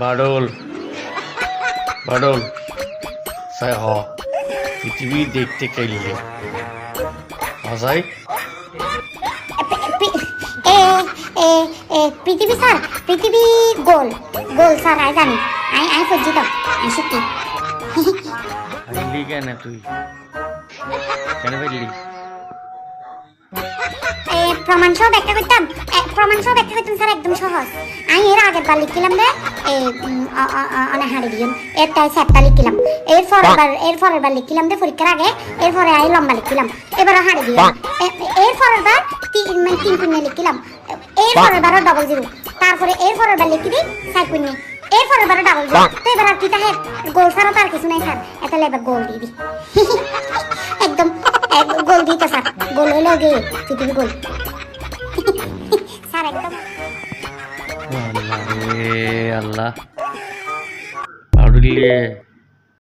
বাডল বাডল সাই হ পৃথিবী দেখতে চাইলে হসাই পৃথিবী স্যার পৃথিবী গোল গোল স্যার আই জানি আই সজ্জিত আই সত্যি হাইলি কেন তুই কেন ফেললি প্রমাণ সহ ব্যাখ্যা করতাম স্যার একদম সহজ আমি এর আগের বার লিখছিলাম রে অনেক হাড়ি দিন এরটাই স্যাপটা লিখছিলাম এর পরের বার লিখছিলাম রে পরীক্ষার আগে এরপরে আই লম্বা লিখছিলাম এবারও হাড়ি দিলাম এর পরের বার তিন পুণ্যে লিখছিলাম এর পরের বারও ডবল জিরো তারপরে এর পরের বার লিখি দিই 4 পুণ্যে এর পরের বারও ডাবল জিরো তো এবার আর কি তাহে গোল ছাড়া তার কিছু নাই স্যার তাহলে এবার গোল দিয়ে দিই একদম গোল দিতে স্যার গোল হইলো গে পৃথিবী গোল স্যার একদম আল্লাহ রে আল্লাহ বাডুলিয়ে